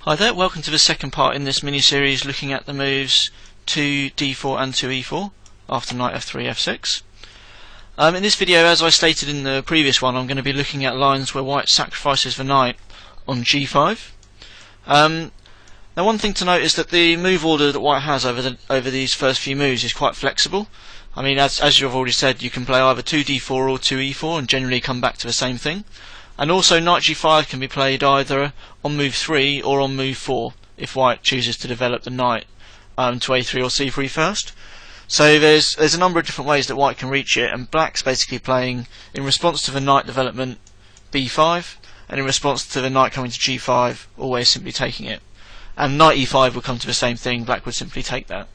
Hi there, welcome to the second part in this mini-series looking at the moves 2d4 and 2e4 after knight f3, f6. In this video, as I stated in the previous one, I'm going to be looking at lines where white sacrifices the knight on g5. Now one thing to note is that the move order that white has over these first few moves is quite flexible. I mean, as you've already said, you can play either 2d4 or 2e4 and generally come back to the same thing. And also knight g5 can be played either on move 3 or on move 4 if white chooses to develop the knight to a3 or c3 first. So there's a number of different ways that white can reach it, and black's basically playing in response to the knight development b5, and in response to the knight coming to g5 always simply taking it. And knight e5 would come to the same thing, black would simply take that.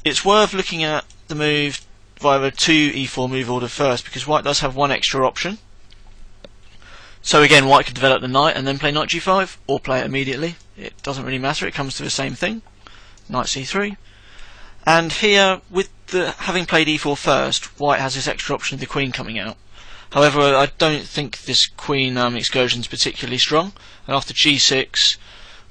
It's worth looking at the move via the 2e4 move order first, because white does have one extra option. So again, white could develop the knight and then play knight g5, or play it immediately. It doesn't really matter, it comes to the same thing. Knight c3. And here, with having played e4 first, white has this extra option of the queen coming out. However, I don't think this queen excursion is particularly strong, and after g6,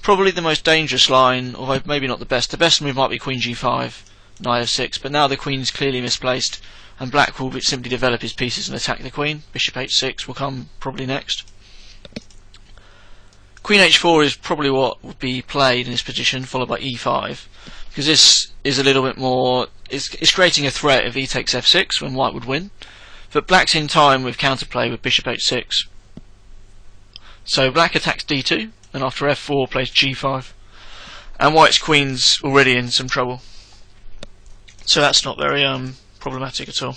probably the most dangerous line, although maybe not the best. The best move might be queen g5, knight f6, but now the queen's clearly misplaced, and black will simply develop his pieces and attack the queen. Bishop h6 will come probably next. Queen h4 is probably what would be played in this position, followed by e5, because this is a little bit more, it's creating a threat if he takes f6 when white would win, but black's in time with counterplay with bishop h6. So black attacks d2, and after f4 plays g5, and white's queen's already in some trouble. So that's not very problematic at all.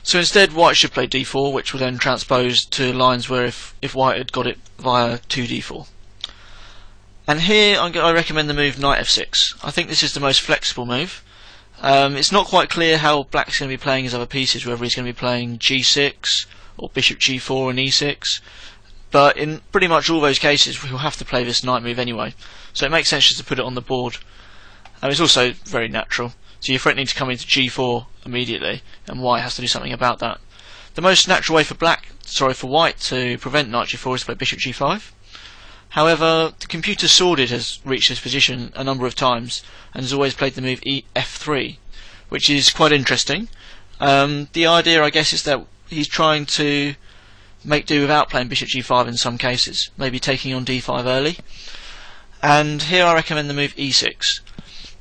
So instead white should play d4, which will then transpose to lines where if white had got it via 2d4. And here I recommend the move knight f6. I think this is the most flexible move. It's not quite clear how black's going to be playing his other pieces, whether he's going to be playing g6 or bishop g4 and e6, but in pretty much all those cases we'll have to play this knight move anyway, so it makes sense just to put it on the board. And it's also very natural. So you're threatening to come into g4 immediately, and white has to do something about that. The most natural way for white to prevent knight g4 is to play bishop g5. However, the computer Sorted has reached this position a number of times and has always played the move f3, which is quite interesting. The idea, I guess, is that he's trying to make do without playing bishop g5 in some cases, maybe taking on d5 early. And here I recommend the move e6.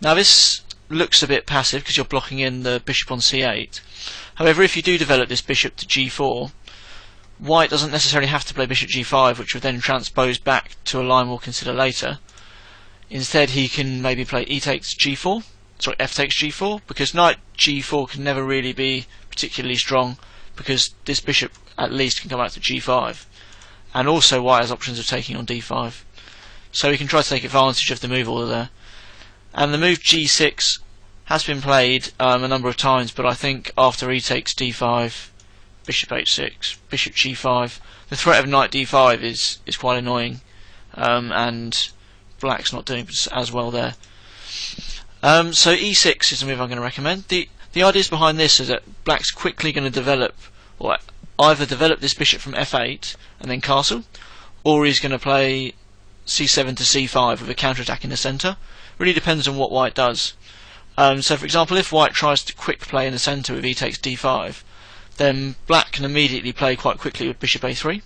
Now this looks a bit passive because you're blocking in the bishop on c8. However, if you do develop this bishop to g4, white doesn't necessarily have to play bishop g5, which would then transpose back to a line we'll consider later. Instead, he can maybe play f takes g4, because knight g4 can never really be particularly strong, because this bishop at least can come out to g5, and also white has options of taking on d5, so he can try to take advantage of the move order there. And the move g6 has been played a number of times, but I think after e takes d5, bishop h6, bishop g5, the threat of knight d5 is quite annoying, and black's not doing as well there. So e6 is the move I'm going to recommend. The ideas behind this is that black's quickly going to develop, or either develop this bishop from f8 and then castle, or he's going to play c7 to c5 with a counterattack in the centre. Really depends on what white does. So for example, if white tries to quick play in the centre with e takes d5, then black can immediately play quite quickly with bishop a3,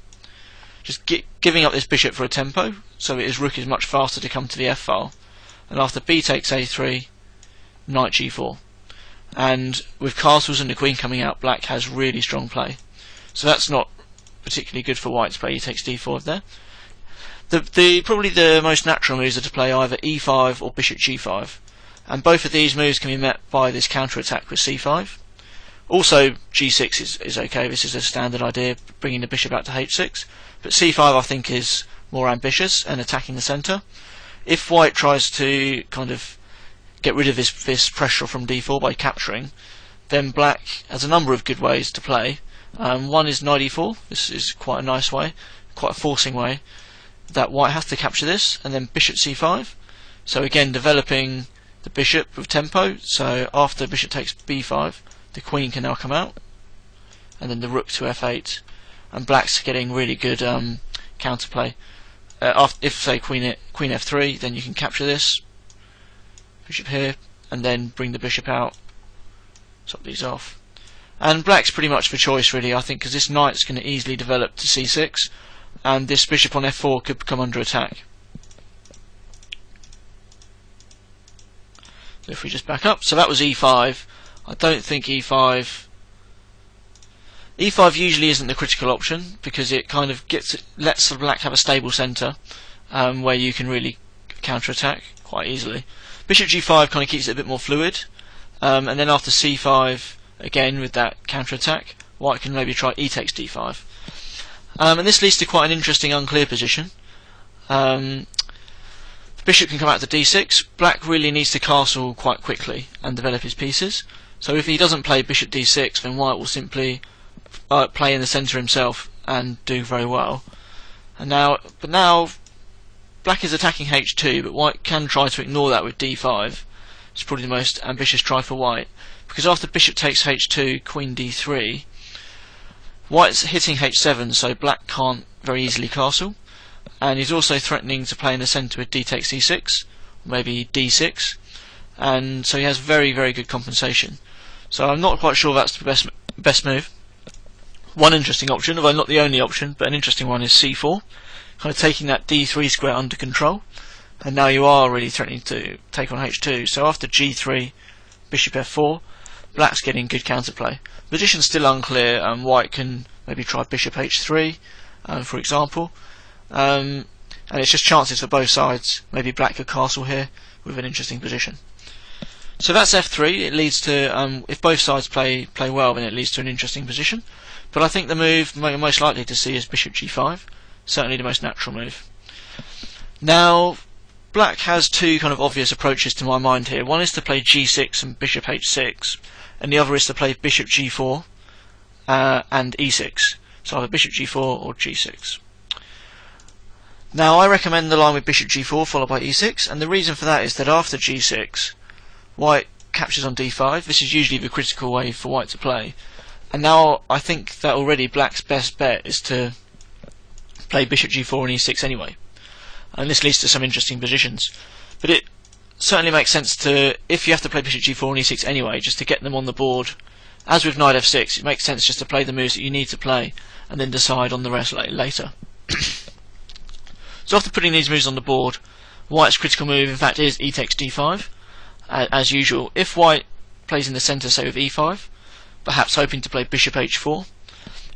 just giving up this bishop for a tempo, so that his rook is much faster to come to the f-file. And after b takes a3, knight g4. And with castles and the queen coming out, black has really strong play. So that's not particularly good for white to play e takes d4 there. Probably the most natural moves are to play either e5 or bishop g5, and both of these moves can be met by this counter-attack with c5. Also g6 is okay, this is a standard idea, bringing the bishop out to h6, but c5 I think is more ambitious and attacking the centre. If white tries to kind of get rid of this pressure from d4 by capturing, then black has a number of good ways to play. One is knight e4, this is quite a nice way, quite a forcing way, that white has to capture this, and then bishop c5, so again developing the bishop with tempo. So after bishop takes b5, the queen can now come out, and then the rook to f8, and black's getting really good counterplay. if say queen f3, then you can capture this bishop here, and then bring the bishop out, top these off. And black's pretty much for choice really, I think, because this knight's going to easily develop to c6, and this bishop on f4 could come under attack. So if we just back up, so that was e5. I don't think e5 usually isn't the critical option, because it kind of lets black have a stable centre where you can really counter attack quite easily. Bishop g5 kind of keeps it a bit more fluid, and then after c5, again with that counter attack, white can maybe try e takes d5, and this leads to quite an interesting unclear position. The bishop can come out to d6. Black really needs to castle quite quickly and develop his pieces, so if he doesn't play bishop d6, then white will simply play in the centre himself and do very well. But now black is attacking h2, but white can try to ignore that with d5. It's probably the most ambitious try for white, because after bishop takes h2, queen d3, white's hitting h7, so black can't very easily castle, and he's also threatening to play in the centre with d takes e6, maybe d6, and so he has very, very good compensation. So I'm not quite sure that's the best move. One interesting option, although not the only option, but an interesting one, is c4, kind of taking that d3 square under control, and now you are really threatening to take on h2. So after g3, bishop f4, black's getting good counterplay. The position's still unclear, and white can maybe try bishop h3, for example, and it's just chances for both sides. Maybe black could castle here with an interesting position. So that's f3. It leads to, if both sides play well, then it leads to an interesting position. But I think the move most likely to see is bishop g5, certainly the most natural move. Now, black has two kind of obvious approaches to my mind here. One is to play g6 and bishop h6, and the other is to play bishop g4 and e6. So either bishop g4 or g6. Now I recommend the line with bishop g4 followed by e6, and the reason for that is that after g6, white captures on d5. This is usually the critical way for white to play. And now I think that already black's best bet is to play bishop g4 and e6 anyway. And this leads to some interesting positions. But it certainly makes sense to, if you have to play bishop g4 and e6 anyway, just to get them on the board. As with knight f6, it makes sense just to play the moves that you need to play and then decide on the rest later. So after putting these moves on the board, white's critical move in fact is e takes d5. As usual, if white plays in the centre, say with e5, perhaps hoping to play bishop h4,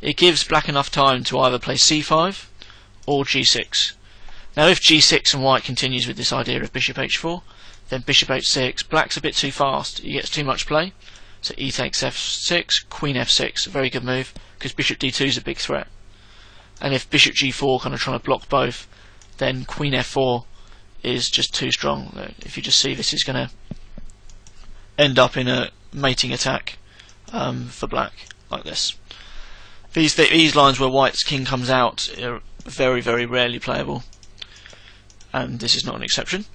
it gives black enough time to either play c5 or g6. Now if g6 and white continues with this idea of bishop h4, then bishop h6, black's a bit too fast, he gets too much play, so e takes f6, queen f6, a very good move, because bishop d2 is a big threat. And if bishop g4 kind of trying to block both, then queen f4 is just too strong. If you just see, this is going to end up in a mating attack for black, like this. These lines where white's king comes out are very, very rarely playable, and this is not an exception.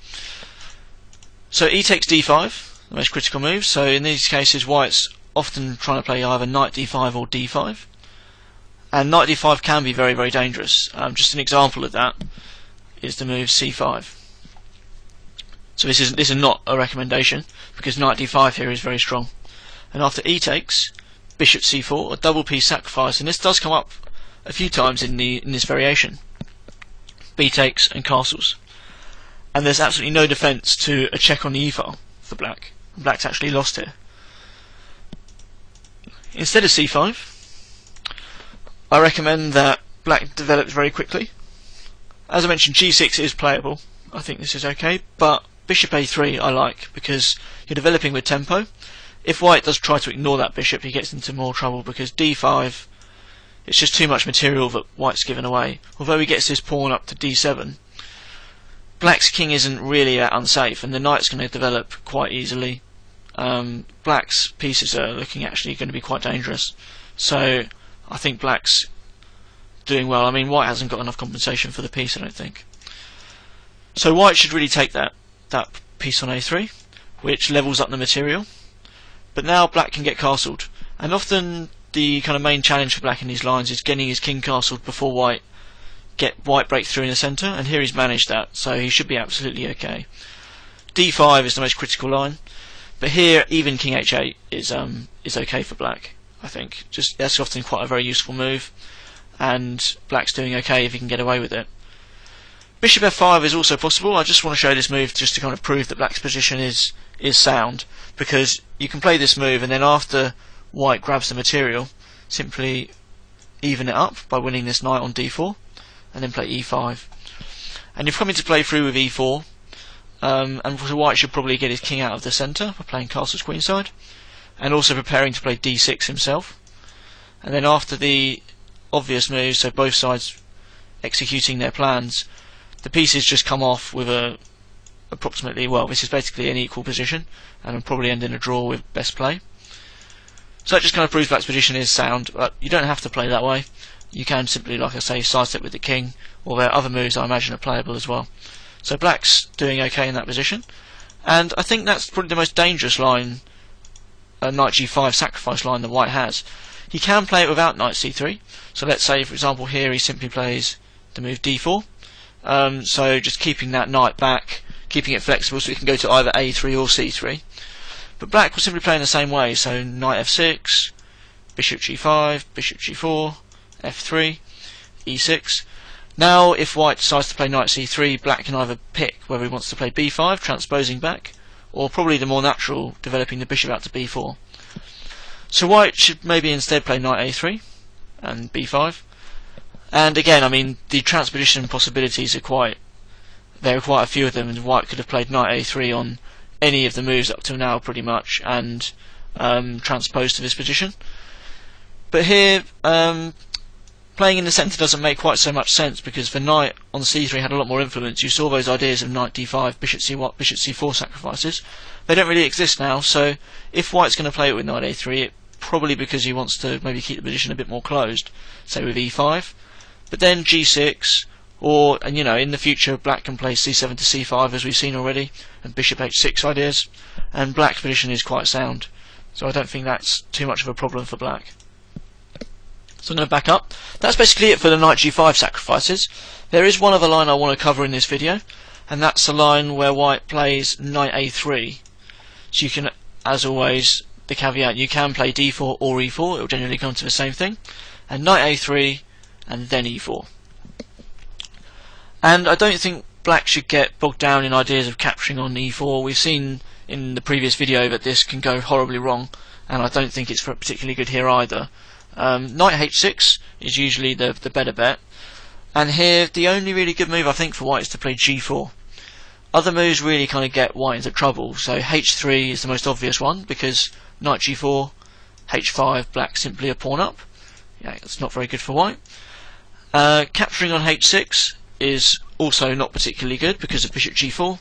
So e takes d5, the most critical move. So in these cases, white's often trying to play either knight d5 or d5, and knight d5 can be very, very dangerous. Just an example of that is the move c5. So this is not a recommendation, because knight d5 here is very strong. And after e takes, bishop c4, a double piece sacrifice, and this does come up a few times in this variation. B takes and castles, and there's absolutely no defence to a check on the e-file for black. Black's actually lost here. Instead of c5, I recommend that black develops very quickly. As I mentioned, g6 is playable. I think this is okay, but bishop a3 I like, because you're developing with tempo. If white does try to ignore that bishop, he gets into more trouble, because d5, it's just too much material that white's given away. Although he gets his pawn up to d7, black's king isn't really that unsafe, and the knight's going to develop quite easily. Black's pieces are looking actually going to be quite dangerous. So I think black's doing well. I mean, white hasn't got enough compensation for the piece, I don't think. So white should really take that piece on a3, which levels up the material. But now black can get castled, and often the kind of main challenge for black in these lines is getting his king castled before white get white break through in the centre, and here he's managed that, so he should be absolutely okay. d5 is the most critical line, but here even king h8 is okay for black. I think just that's often quite a very useful move, and black's doing okay if he can get away with it. Bishop f5 is also possible. I just want to show this move just to kind of prove that black's position is sound, because you can play this move and then after white grabs the material, simply even it up by winning this knight on d4, and then play e5. And you're coming to play through with e4, and so white should probably get his king out of the centre by playing castles queenside, and also preparing to play d6 himself. And then after the obvious moves, so both sides executing their plans, the pieces just come off with approximately, well, this is basically an equal position, and will probably end in a draw with best play. So that just kind of proves black's position is sound, but you don't have to play that way. You can simply, like I say, sidestep with the king, or there are other moves I imagine are playable as well. So black's doing okay in that position, and I think that's probably the most dangerous line, knight g5 sacrifice line that white has. He can play it without knight c3, so let's say for example here he simply plays the move d4, so just keeping that knight back, keeping it flexible so it can go to either a3 or c3. But black will simply play in the same way, so knight f6, bishop g5, bishop g4, f3, e6. Now if white decides to play knight c3, black can either pick whether he wants to play b5, transposing back, or probably the more natural, developing the bishop out to b4. So white should maybe instead play knight a3 and b5. And again, I mean, the transposition possibilities there are quite a few of them, and white could have played knight a3 on any of the moves up till now pretty much, and transposed to this position. But here, playing in the centre doesn't make quite so much sense, because the knight on c3 had a lot more influence. You saw those ideas of knight d5, bishop c4 sacrifices. They don't really exist now, so if white's going to play it with knight a3, it probably because he wants to maybe keep the position a bit more closed, say with e5, but then g6, or, and you know, in the future black can play c7 to c5 as we've seen already, and bishop h6 ideas, and black's position is quite sound, so I don't think that's too much of a problem for black. So I'm going to back up. That's basically it for the knight g5 sacrifices. There is one other line I want to cover in this video, and that's the line where white plays knight a3. So you can, as always, the caveat, you can play d4 or e4, it will generally come to the same thing, and knight a3 and then e4. And I don't think black should get bogged down in ideas of capturing on e4. We've seen in the previous video that this can go horribly wrong, and I don't think it's particularly good here either. Knight h6 is usually the better bet, and here the only really good move I think for white is to play g4. Other moves really kind of get white into trouble, so h3 is the most obvious one, because knight g4, h5, black simply a pawn up. Yeah, it's not very good for white. Capturing on h6 is also not particularly good because of bishop g4.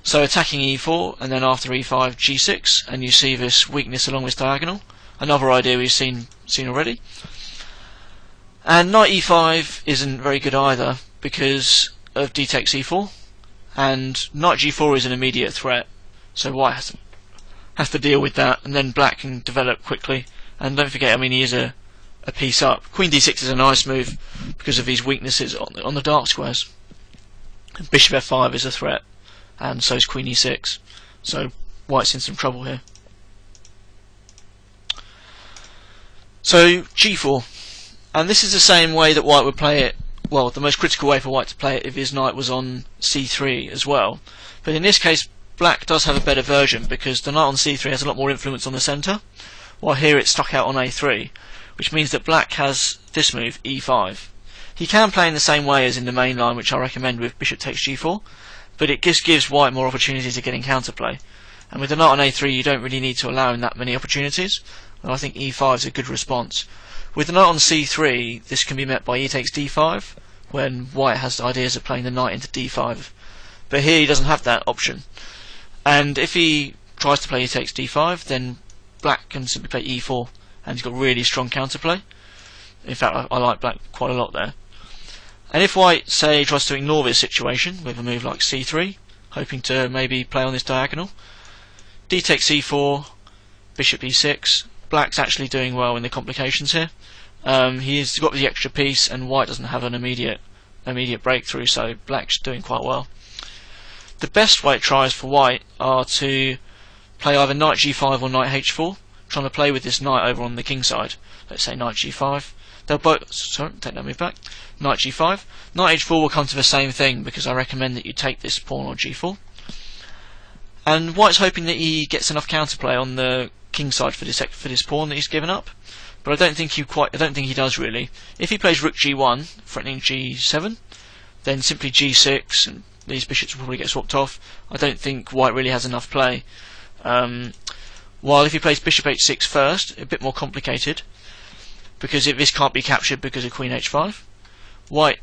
So attacking e4 and then after e5 g6, and you see this weakness along this diagonal. Another idea we've seen already. And knight e5 isn't very good either because of d takes e4, and knight g4 is an immediate threat, so white has to deal with that, and then black can develop quickly. And don't forget, I mean, he is a piece up. Queen d6 is a nice move because of these weaknesses on the dark squares. And bishop f5 is a threat, and so is queen e6. So white's in some trouble here. So g4, and this is the same way that white would play it. Well, the most critical way for white to play it if his knight was on c3 as well. But in this case, black does have a better version because the knight on c3 has a lot more influence on the centre, while here it's stuck out on a3, which means that black has this move, e5. He can play in the same way as in the main line, which I recommend with bishop takes g4, but it just gives white more opportunities of getting counterplay. And with the knight on a3, you don't really need to allow him that many opportunities, and I think e5 is a good response. With the knight on c3, this can be met by e takes d5, when white has ideas of playing the knight into d5. But here he doesn't have that option. And if he tries to play e takes d5, then black can simply play e4, and he's got really strong counterplay. In fact, I like black quite a lot there. And if white, say, tries to ignore this situation with a move like c3, hoping to maybe play on this diagonal, d takes e4, bishop e6, black's actually doing well in the complications here. He's got the extra piece, and white doesn't have an immediate breakthrough, so black's doing quite well. The best white tries for white are to play either knight g5 or knight h4, trying to play with this knight over on the king side. Let's say knight g5. They'll both, sorry, take that move back. Knight g5. Knight h4 will come to the same thing, because I recommend that you take this pawn on g4. And white's hoping that he gets enough counterplay on the king side for this pawn that he's given up, but I don't think he does really. If he plays rook g1, threatening g7, then simply g6, and these bishops will probably get swapped off. I don't think white really has enough play. While if he plays bishop h6 first, a bit more complicated, because this can't be captured because of queen h5.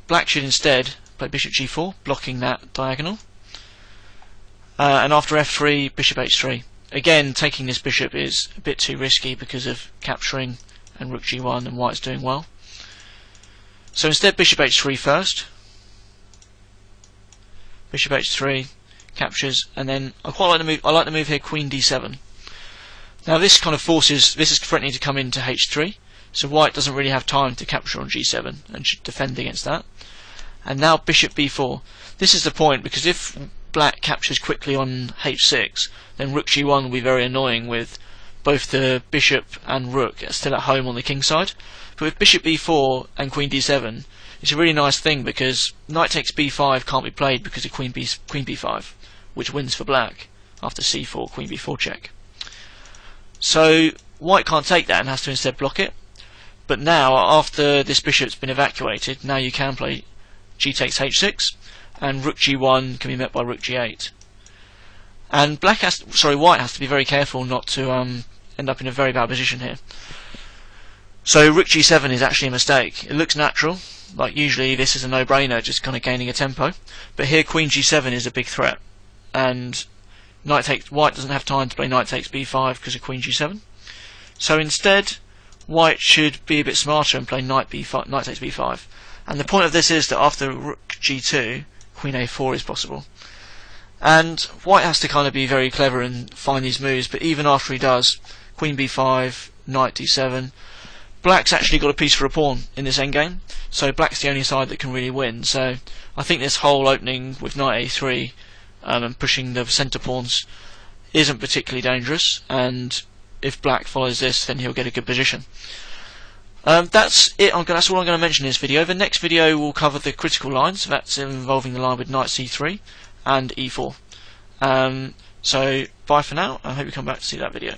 Black should instead play bishop g4, blocking that diagonal. And after f3, bishop h3. Again, taking this bishop is a bit too risky because of capturing and rook g1, and white's doing well. So instead, bishop h3 first. Bishop h3 captures, and then I quite like the move. I like the move here, queen d7. Now this kind of forces, this is threatening to come into h3, so white doesn't really have time to capture on g7 and should defend against that. And now bishop b4. This is the point, because if black captures quickly on h6, then rook g1 will be very annoying with both the bishop and rook still at home on the king side. But with bishop b4 and queen d7, it's a really nice thing, because knight takes b5 can't be played because of queen b5, which wins for black after c4, queen b4 check. So white can't take that and has to instead block it. But now, after this bishop's been evacuated, now you can play g takes h6, and rook g1 can be met by rook g8. And white has to be very careful not to end up in a very bad position here. So rook g7 is actually a mistake. It looks natural, like usually this is a no-brainer, just kind of gaining a tempo. But here queen g7 is a big threat, and white doesn't have time to play knight takes b5 because of queen g7. So instead, white should be a bit smarter and play knight takes b5. And the point of this is that after rook g2, queen a4 is possible. And white has to kind of be very clever and find these moves, but even after he does, queen b5, knight d7, black's actually got a piece for a pawn in this endgame, so black's the only side that can really win. So I think this whole opening with knight a3 and pushing the centre pawns isn't particularly dangerous, and if black follows this, then he'll get a good position. That's it. That's all I'm going to mention in this video. The next video will cover the critical lines, so that's involving the line with knight c3 and e4. So bye for now, I hope you come back to see that video.